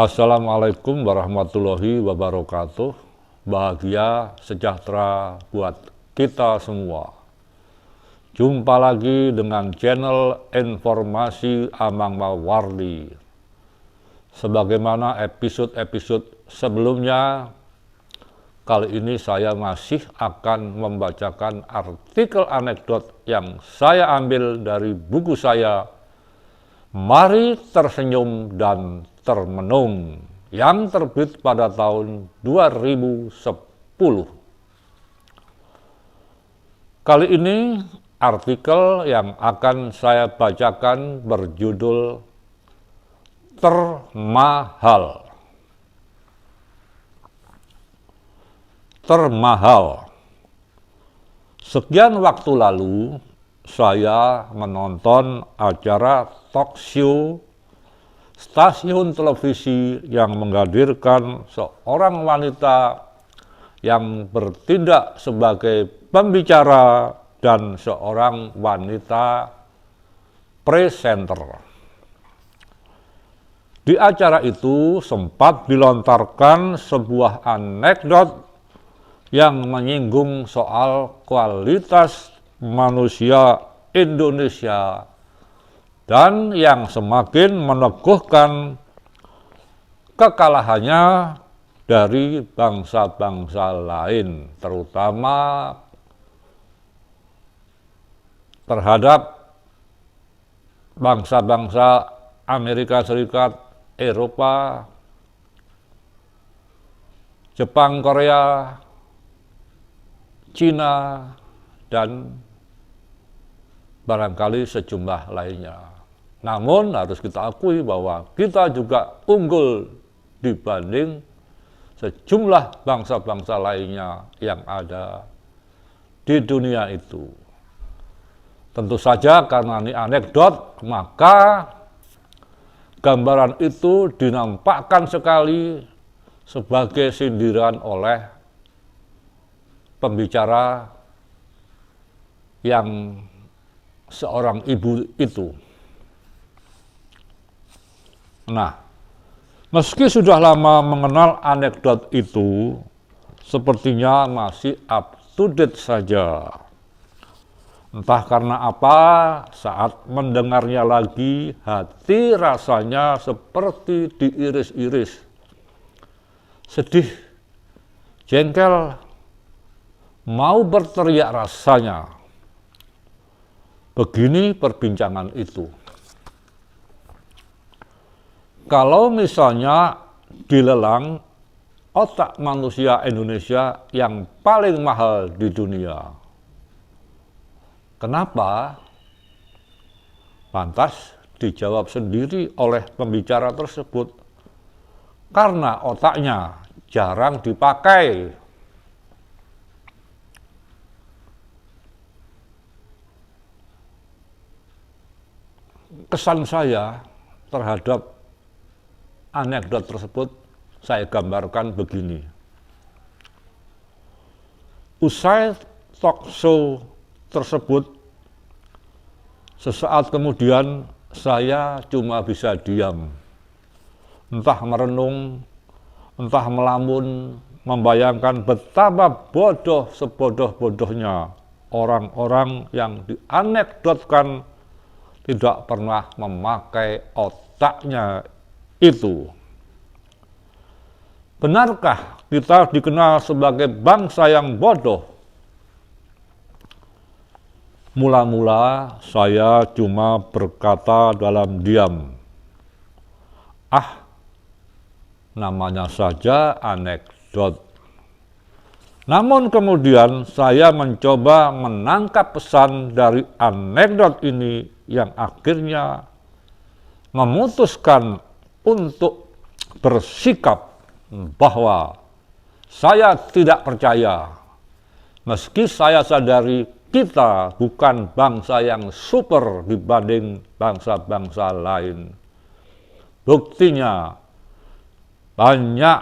Assalamualaikum warahmatullahi wabarakatuh. Bahagia, sejahtera buat kita semua. Jumpa lagi dengan channel Informasi Amang Mawardi. Sebagaimana episode-episode sebelumnya, kali ini saya masih akan membacakan artikel anekdot yang saya ambil dari buku saya Mari Tersenyum dan Termenung yang terbit pada tahun 2010. Kali ini artikel yang akan saya bacakan berjudul Termahal. Termahal. Sekian waktu lalu saya menonton acara talk show stasiun televisi yang menghadirkan seorang wanita yang bertindak sebagai pembicara dan seorang wanita presenter. Di acara itu sempat dilontarkan sebuah anekdot yang menyinggung soal kualitas manusia Indonesia dan yang semakin meneguhkan kekalahannya dari bangsa-bangsa lain, terutama terhadap bangsa-bangsa Amerika Serikat, Eropa, Jepang, Korea, Cina, dan barangkali sejumlah lainnya. Namun harus kita akui bahwa kita juga unggul dibanding sejumlah bangsa-bangsa lainnya yang ada di dunia itu. Tentu saja karena ini anekdot, maka gambaran itu dinampakkan sekali sebagai sindiran oleh pembicara yang seorang ibu itu. Nah, meski sudah lama mengenal anekdot itu, sepertinya masih up to date saja. Entah karena apa, saat mendengarnya lagi, hati rasanya seperti diiris-iris. Sedih, jengkel, mau berteriak rasanya. Begini perbincangan itu. Kalau misalnya dilelang otak manusia Indonesia yang paling mahal di dunia, kenapa? Lantas dijawab sendiri oleh pembicara tersebut, karena otaknya jarang dipakai. Kesan saya terhadap anekdot tersebut saya gambarkan begini. Usai talk show tersebut, sesaat kemudian saya cuma bisa diam. Entah merenung, entah melamun, membayangkan betapa bodoh sebodoh-bodohnya orang-orang yang dianekdotkan tidak pernah memakai otaknya itu. Benarkah kita dikenal sebagai bangsa yang bodoh? Mula-mula saya cuma berkata dalam diam, namanya saja anekdot. Namun kemudian saya mencoba menangkap pesan dari anekdot ini yang akhirnya memutuskan untuk bersikap bahwa saya tidak percaya, meski saya sadari kita bukan bangsa yang super dibanding bangsa-bangsa lain. Buktinya banyak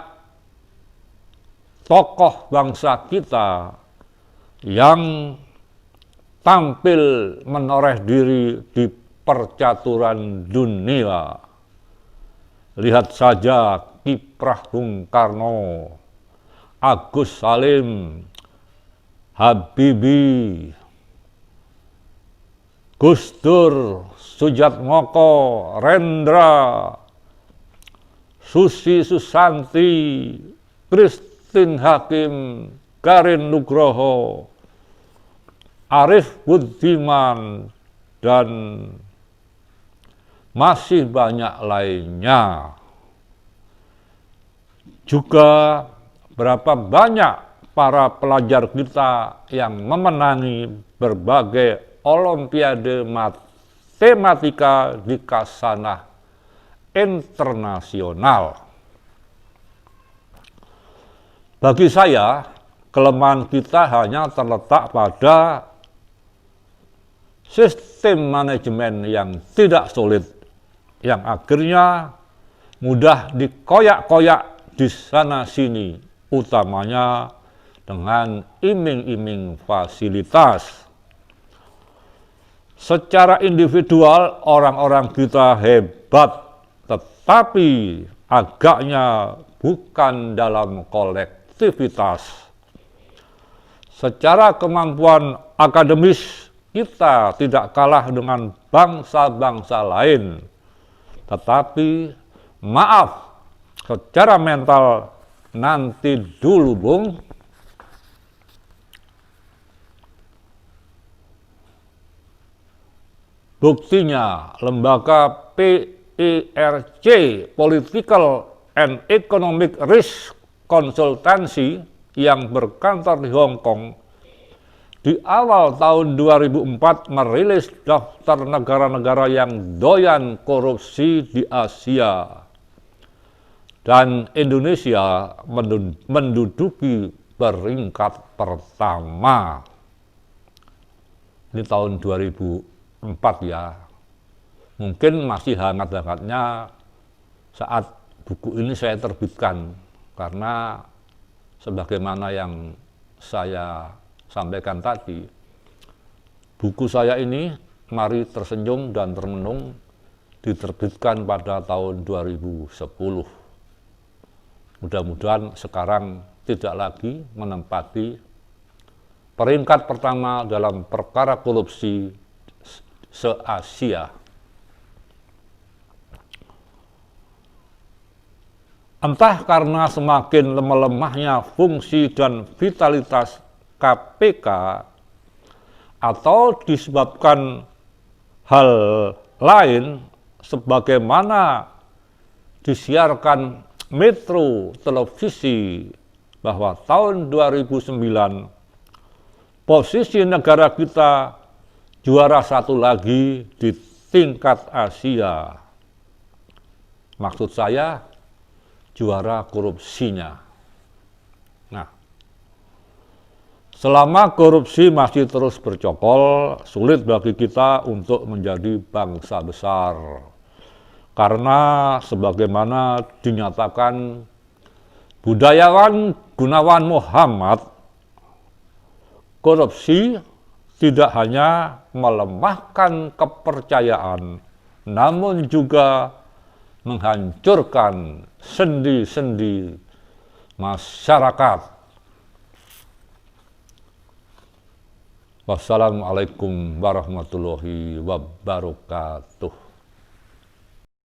tokoh bangsa kita yang tampil menoreh diri di percaturan dunia. Lihat saja kiprah Bung Karno, Agus Salim, Habibie, Gus Dur, Sujatmoko, Rendra, Susi Susanti, Christine Hakim, Karin Nugroho, Arif Budiman, dan masih banyak lainnya. Juga berapa banyak para pelajar kita yang memenangi berbagai olimpiade matematika di kasanah internasional. Bagi saya, kelemahan kita hanya terletak pada sistem manajemen yang tidak solid, yang akhirnya mudah dikoyak-koyak di sana-sini, utamanya dengan iming-iming fasilitas. Secara individual, orang-orang kita hebat, tetapi agaknya bukan dalam kolektivitas. Secara kemampuan akademis, kita tidak kalah dengan bangsa-bangsa lain. Tetapi, maaf, secara mental nanti dulu, Bung. Buktinya, lembaga PERC, Political and Economic Risk Consultancy, yang berkantor di Hong Kong, di awal tahun 2004 merilis daftar negara-negara yang doyan korupsi di Asia. Dan Indonesia menduduki peringkat pertama. Ini tahun 2004 ya. Mungkin masih hangat-hangatnya saat buku ini saya terbitkan. Karena sebagaimana yang saya sampaikan tadi, buku saya ini, Mari Tersenyum dan Termenung, diterbitkan pada tahun 2010. Mudah-mudahan sekarang tidak lagi menempati peringkat pertama dalam perkara korupsi se-Asia. Entah karena semakin melemahnya fungsi dan vitalitas KPK atau disebabkan hal lain, sebagaimana disiarkan Metro Televisi bahwa tahun 2009 posisi negara kita juara satu lagi di tingkat Asia. Maksud saya juara korupsinya. Selama korupsi masih terus bercokol, sulit bagi kita untuk menjadi bangsa besar. Karena sebagaimana dinyatakan budayawan Gunawan Muhammad, korupsi tidak hanya melemahkan kepercayaan, namun juga menghancurkan sendi-sendi masyarakat. Wassalamualaikum warahmatullahi wabarakatuh.